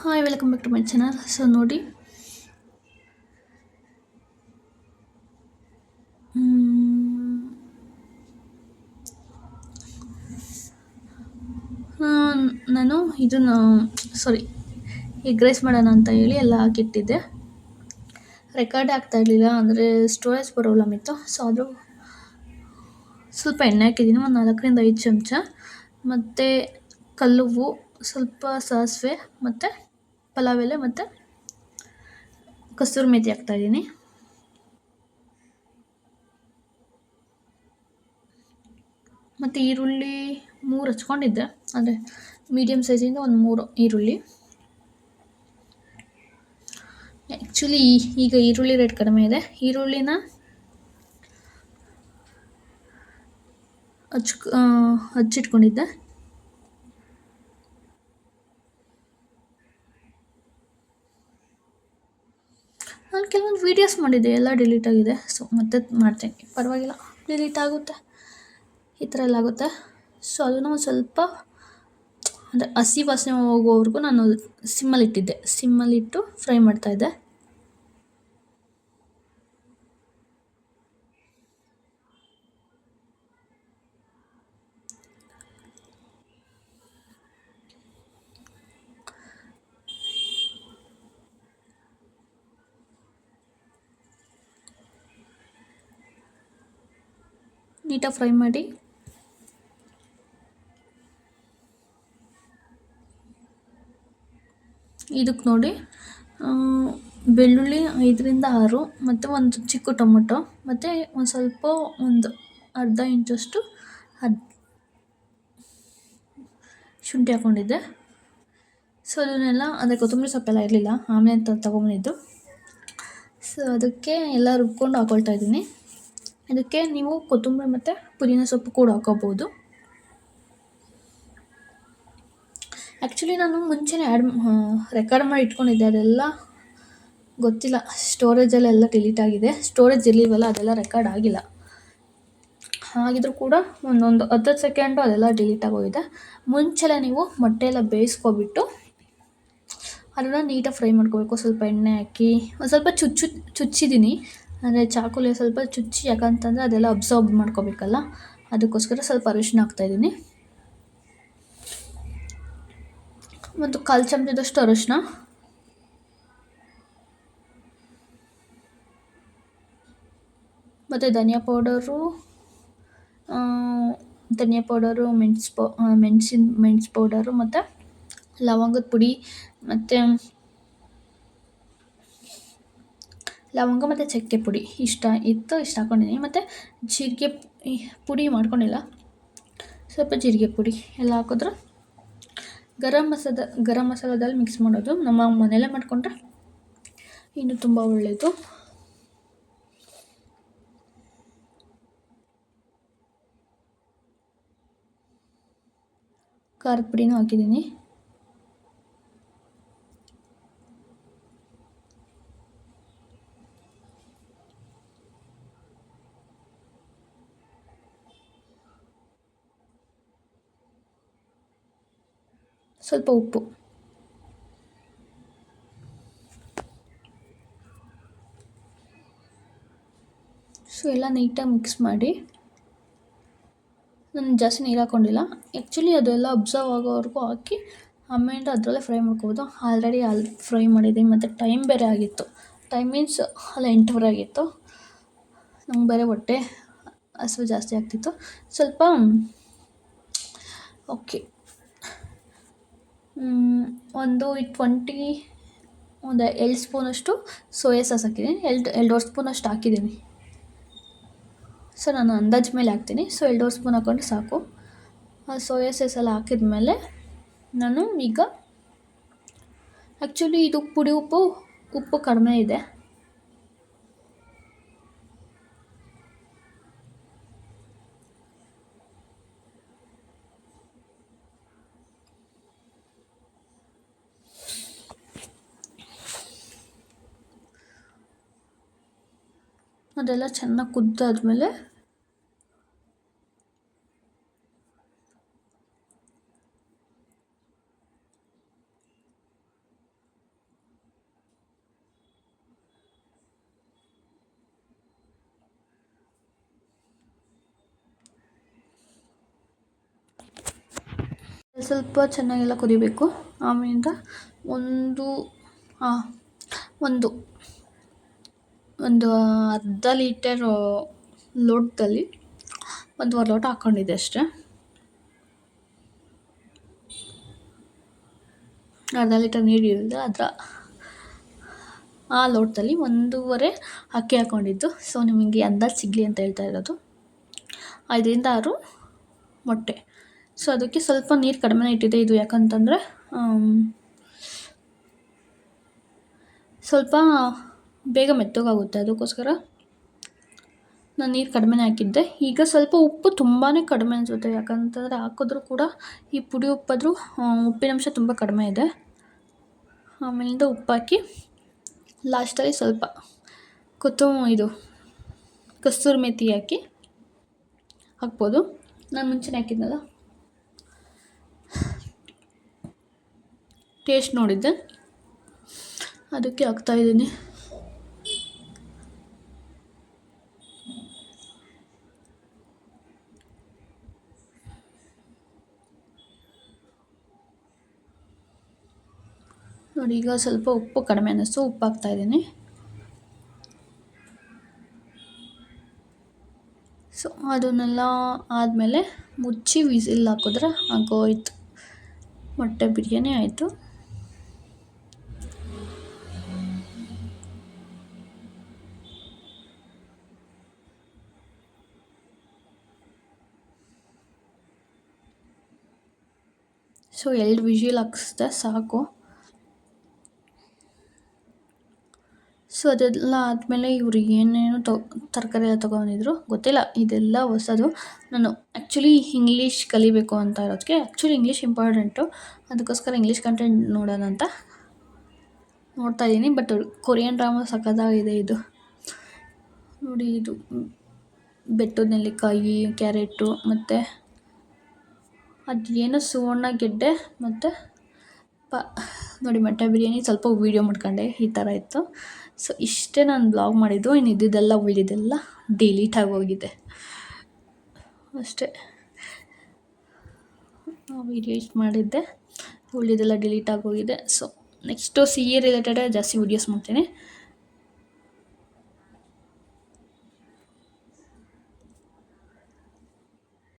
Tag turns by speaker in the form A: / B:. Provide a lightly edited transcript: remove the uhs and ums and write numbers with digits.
A: Hi welcome back to my channel. So ನೋಡಿ, ನಾನು ಇದನ್ನು ಸಾರಿ ಎಗ್ ರೈಸ್ ಮಾಡೋಣ ಅಂತ ಹೇಳಿ ಎಲ್ಲ ಹಾಕಿಟ್ಟಿದ್ದೆ. ರೆಕಾರ್ಡ್ ಆಗ್ತಾ ಇರಲಿಲ್ಲ, ಅಂದರೆ ಸ್ಟೋರೇಜ್ ಪ್ರಾಬ್ಲಮ್ ಇತ್ತು. ಸೊ ಅದು ಸ್ವಲ್ಪ ಎಣ್ಣೆ ಹಾಕಿದ್ದೀನಿ, ಒಂದು 4-5 ಚಮಚ, ಮತ್ತು ಕಲ್ಲುವ್ವು, ಸ್ವಲ್ಪ ಸಾಸಿವೆ, ಮತ್ತು ಪಲಾವ್ ಎಲೆ, ಮತ್ತು ಕಸೂರಿ ಮೇಥಿ ಹಾಕ್ತಾಯಿದ್ದೀನಿ. ಮತ್ತು ಈರುಳ್ಳಿ 3 ಹಚ್ಕೊಂಡಿದ್ದೆ, ಅಂದರೆ ಮೀಡಿಯಮ್ ಸೈಜಿಂದ ಒಂದು 3 ಈರುಳ್ಳಿ. ಆ್ಯಕ್ಚುಲಿ ಈಗ ಈರುಳ್ಳಿ ರೇಟ್ ಕಡಿಮೆ ಇದೆ. ಈರುಳ್ಳಿನ ಹಚ್ಚಿಟ್ಕೊಂಡಿದ್ದೆ. ನಾನು ಕೆಲವೊಂದು ವೀಡಿಯೋಸ್ ಮಾಡಿದ್ದೆ, ಎಲ್ಲ ಡಿಲೀಟ್ ಆಗಿದೆ. ಸೊ ಮತ್ತೆ ಮಾಡ್ತೀನಿ, ಪರವಾಗಿಲ್ಲ, ಡಿಲೀಟ್ ಆಗುತ್ತೆ, ಈ ಥರ ಎಲ್ಲ ಆಗುತ್ತೆ. ಸೊ ಅದನ್ನು ಒಂದು ಸ್ವಲ್ಪ ಅಂದರೆ ಹಸಿ ವಾಸನೆ ಹೋಗೋವರೆಗೂ ನಾನು ಸಿಮ್ಮಲ್ಲಿಟ್ಟು ಫ್ರೈ ಮಾಡ್ತಾಯಿದ್ದೆ. ನೀಟಾಗಿ ಫ್ರೈ ಮಾಡಿ ಇದಕ್ಕೆ ನೋಡಿ, ಬೆಳ್ಳುಳ್ಳಿ 5-6, ಮತ್ತು ಒಂದು ಚಿಕ್ಕ ಟೊಮೊಟೊ, ಮತ್ತು ಒಂದು ಸ್ವಲ್ಪ ಒಂದು ಅರ್ಧ ಇಂಚಷ್ಟು ಶುಂಠಿ ಹಾಕ್ಕೊಂಡಿದ್ದೆ. ಸೊ ಅದನ್ನೆಲ್ಲ, ಅಂದರೆ ಕೊತ್ತಂಬರಿ ಸೊಪ್ಪೆಲ್ಲ ಇರಲಿಲ್ಲ, ಆಮೇಲೆ ತೊಗೊಂಬಂದಿದ್ದು. ಸೊ ಅದಕ್ಕೆ ಎಲ್ಲ ರುಬ್ಕೊಂಡು ಹಾಕ್ಕೊಳ್ತಾ ಇದ್ದೀನಿ. ಇದಕ್ಕೆ ನೀವು ಕೊತ್ತಂಬರಿ ಮತ್ತು ಪುದೀನ ಸೊಪ್ಪು ಕೂಡ ಹಾಕೋಬೋದು. ಆ್ಯಕ್ಚುಲಿ ನಾನು ಮುಂಚೆನೇ ರೆಕಾರ್ಡ್ ಮಾಡಿ ಇಟ್ಕೊಂಡಿದ್ದೆ, ಅದೆಲ್ಲ ಗೊತ್ತಿಲ್ಲ, ಸ್ಟೋರೇಜಲ್ಲೆಲ್ಲ ಡಿಲೀಟ್ ಆಗಿದೆ. ಸ್ಟೋರೇಜ್ ಇರಲಿಲ್ವಲ್ಲ, ಅದೆಲ್ಲ ರೆಕಾರ್ಡ್ ಆಗಿಲ್ಲ. ಹಾಗಿದ್ರೂ ಕೂಡ ಒಂದೊಂದು 10 ಸೆಕೆಂಡು ಅದೆಲ್ಲ ಡಿಲೀಟ್ ಆಗೋಗಿದೆ. ಮುಂಚೆಲೆ ನೀವು ಮೊಟ್ಟೆ ಎಲ್ಲ ಬೇಯಿಸ್ಕೊಬಿಟ್ಟು ಅದನ್ನು ನೀಟಾಗಿ ಫ್ರೈ ಮಾಡ್ಕೋಬೇಕು. ಸ್ವಲ್ಪ ಎಣ್ಣೆ ಹಾಕಿ ಒಂದು ಸ್ವಲ್ಪ ಚುಚ್ಚಿದ್ದೀನಿ, ಅಂದರೆ ಚಾಕುಲಿ ಸ್ವಲ್ಪ ಚುಚ್ಚಿ, ಯಾಕಂತಂದರೆ ಅದೆಲ್ಲ ಅಬ್ಸಾರ್ಬ್ ಮಾಡ್ಕೋಬೇಕಲ್ಲ, ಅದಕ್ಕೋಸ್ಕರ ಸ್ವಲ್ಪ ಅರಿಶಿನ ಹಾಕ್ತಾಯಿದ್ದೀನಿ. ಒಂದು 1/4 ಚಮಚದಷ್ಟು ಅರಿಶಿನ, ಮತ್ತು ಧನಿಯಾ ಪೌಡರು, ಮೆಣಸು ಪೌಡರು, ಮತ್ತು ಲವಂಗದ ಪುಡಿ, ಮತ್ತು ಲವಂಗ ಮತ್ತು ಚಕ್ಕೆ ಪುಡಿ ಇಷ್ಟು ಹಾಕ್ಕೊಂಡಿದ್ದೀನಿ. ಮತ್ತು ಜೀರಿಗೆ ಪುಡಿ ಮಾಡ್ಕೊಂಡಿಲ್ಲ, ಸ್ವಲ್ಪ ಜೀರಿಗೆ ಪುಡಿ ಎಲ್ಲ ಹಾಕಿದ್ರೆ ಗರಂ ಮಸಾಲದಲ್ಲಿ ಮಿಕ್ಸ್ ಮಾಡೋದು. ನಮ್ಮ ಮನೆಯಲ್ಲೇ ಮಾಡಿಕೊಂಡ್ರೆ ಇನ್ನೂ ತುಂಬ ಒಳ್ಳೆಯದು. ಖಾರದ ಪುಡಿನೂ ಹಾಕಿದ್ದೀನಿ. ಸ್ವಲ್ಪ ಉಪ್ಪು. ಸೊ ಎಲ್ಲ ನೀಟಾಗಿ ಮಿಕ್ಸ್ ಮಾಡಿ, ನಾನು ಜಾಸ್ತಿ ನೀರು ಹಾಕ್ಕೊಂಡಿಲ್ಲ. ಆ್ಯಕ್ಚುಲಿ ಅದೆಲ್ಲ ಅಬ್ಸರ್ವ್ ಆಗೋವರೆಗೂ ಹಾಕಿ ಆಮೇಲೆ ಅದರಲ್ಲೇ ಫ್ರೈ ಮಾಡ್ಕೋಬೋದು. ಆಲ್ರೆಡಿ ಫ್ರೈ ಮಾಡಿದ್ದೀನಿ, ಮತ್ತು ಟೈಮ್ ಬೇರೆ ಆಗಿತ್ತು. ಟೈಮ್ ಮೀನ್ಸ್ ಅಲ್ಲ 8:30 ಆಗಿತ್ತು. ನಮ್ಗೆ ಬೇರೆ ಹೊಟ್ಟೆ ಹಸಿವು ಜಾಸ್ತಿ ಆಗ್ತಿತ್ತು. ಸ್ವಲ್ಪ ಓಕೆ, ಒಂದು 2 ಸ್ಪೂನಷ್ಟು ಸೋಯಾ ಸಾಸ್ ಹಾಕಿದ್ದೀನಿ. 2 ಸ್ಪೂನಷ್ಟು ಹಾಕಿದ್ದೀನಿ. ಸೊ ನಾನು ಅಂದಾಜು ಮೇಲೆ ಹಾಕ್ತೀನಿ. ಸೊ 2 ಸ್ಪೂನ್ ಹಾಕ್ಕೊಂಡ್ರೆ ಸಾಕು. ಸೋಯಾ ಸಾಸ್ ಎಲ್ಲ ಹಾಕಿದ್ಮೇಲೆ ನಾನು ಈಗ ಆ್ಯಕ್ಚುಲಿ ಇದು ಪುಡಿ ಉಪ್ಪು ಕಡಿಮೆ ಇದೆ. ಅದೆಲ್ಲ ಚೆನ್ನಾಗಿ ಕುದ್ದಾದ್ಮೇಲೆ ಸ್ವಲ್ಪ ಚೆನ್ನಾಗೆಲ್ಲ ಕುದಿಬೇಕು. ಆಮೇಲಿಂದ ಒಂದು ಒಂದು ಒಂದು ಅರ್ಧ ಲೀಟರ್ ಲೋಟದಲ್ಲಿ 1.5 ಲೋಟ ಹಾಕ್ಕೊಂಡಿದ್ದೆ ಅಷ್ಟೇ. ಅರ್ಧ ಲೀಟರ್ ನೀರು ಇಳಿದು ಆ ಲೋಟದಲ್ಲಿ 1.5 ಅಕ್ಕಿ ಹಾಕ್ಕೊಂಡಿದ್ದು. ಸೊ ನಿಮಗೆ ಅಂದಾಜು ಸಿಗಲಿ ಅಂತ ಹೇಳ್ತಾ ಇರೋದು. 5ರಿಂದ 6 ಮೊಟ್ಟೆ. ಸೊ ಅದಕ್ಕೆ ಸ್ವಲ್ಪ ನೀರು ಕಡಿಮೆ ಇಟ್ಟಿದ್ದೆ. ಇದು ಯಾಕಂತಂದರೆ ಸ್ವಲ್ಪ ಬೇಗ ಮೆತ್ತಗಾಗುತ್ತೆ, ಅದಕ್ಕೋಸ್ಕರ ನಾನು ನೀರು ಕಡಿಮೆನೇ ಹಾಕಿದ್ದೆ. ಈಗ ಸ್ವಲ್ಪ ಉಪ್ಪು ತುಂಬಾ ಕಡಿಮೆ ಅನಿಸುತ್ತೆ, ಯಾಕಂತಂದರೆ ಹಾಕಿದ್ರೂ ಕೂಡ ಈ ಪುಡಿ ಉಪ್ಪಾದರೂ ಉಪ್ಪಿನಂಶ ತುಂಬ ಕಡಿಮೆ ಇದೆ. ಆಮೇಲಿಂದ ಉಪ್ಪು ಹಾಕಿ ಲಾಸ್ಟಲ್ಲಿ ಸ್ವಲ್ಪ ಕಸ್ತೂರಿ ಮೆಥಿ ಹಾಕ್ಬೋದು. ನಾನು ಮುಂಚೆನೇ ಹಾಕಿದ್ನಲ್ಲ, ಟೇಸ್ಟ್ ನೋಡಿದ್ದೆ, ಅದಕ್ಕೆ ಹಾಕ್ತಾಯಿದ್ದೀನಿ. ನೋಡಿ, ಈಗ ಸ್ವಲ್ಪ ಉಪ್ಪು ಕಡಿಮೆ ಅನ್ನಿಸ್ತು, ಉಪ್ಪು ಹಾಕ್ತಾಯಿದ್ದೀನಿ. ಸೊ ಅದನ್ನೆಲ್ಲ ಆದಮೇಲೆ ಮುಚ್ಚಿ ವಿಸಿಲ್ ಹಾಕಿದ್ರೆ ಆಗೋಯ್ತು, ಮೊಟ್ಟೆ ಬಿರಿಯಾನಿ ಆಯಿತು. ಸೊ 2 ವಿಸಿಲ್ ಹಾಕಿಸ್ದೆ ಸಾಕು. ಸೊ ಅದೆಲ್ಲ ಆದಮೇಲೆ ಇವರು ಏನೇನೋ ತರಕಾರಿ ಎಲ್ಲ ತೊಗೊಂಡಿದ್ರು, ಗೊತ್ತಿಲ್ಲ, ಇದೆಲ್ಲ ಹೊಸದು. ನಾನು ಆ್ಯಕ್ಚುಲಿ ಇಂಗ್ಲೀಷ್ ಕಲಿಬೇಕು ಅಂತ ಇರೋದಕ್ಕೆ, ಆ್ಯಕ್ಚುಲಿ ಇಂಗ್ಲೀಷ್ ಇಂಪಾರ್ಟೆಂಟು, ಅದಕ್ಕೋಸ್ಕರ ಇಂಗ್ಲೀಷ್ ಕಂಟೆಂಟ್ ನೋಡೋಣ ಅಂತ ನೋಡ್ತಾಯಿದ್ದೀನಿ. ಬಟ್ ಕೊರಿಯನ್ ಡ್ರಾಮಾ ಸಖತ್ತಾಗಿದೆ ಇದು. ನೋಡಿ, ಇದು ಬೆಟ್ಟದ ನೆಲ್ಲಿಕಾಯಿ, ಕ್ಯಾರೆಟು ಮತ್ತು ಅದೇನೋ ಸುವರ್ಣ ಗೆಡ್ಡೆ ಮತ್ತು ನೋಡಿ ಮೊಟ್ಟೆ ಬಿರಿಯಾನಿ. ಸ್ವಲ್ಪ ವೀಡಿಯೋ ಮಾಡ್ಕೊಂಡೆ, ಈ ಥರ ಇತ್ತು. ಸೊ ಇಷ್ಟೇ ನಾನು ಬ್ಲಾಗ್ ಮಾಡಿದ್ದು. ಇನ್ನು ಇದ್ದಿದ್ದೆಲ್ಲ ಉಳಿದಿದ್ದೆಲ್ಲ ಡಿಲೀಟ್ ಆಗೋಗಿದೆ ಅಷ್ಟೇ. ವೀಡಿಯೋ ಇಷ್ಟು ಮಾಡಿದ್ದೆ, ಉಳಿದಿದ್ದೆಲ್ಲ ಡಿಲೀಟ್ ಆಗೋಗಿದೆ. ಸೊ ನೆಕ್ಸ್ಟು CA ರಿಲೇಟೆಡೇ ಜಾಸ್ತಿ ವೀಡಿಯೋಸ್ ಮಾಡ್ತೀನಿ.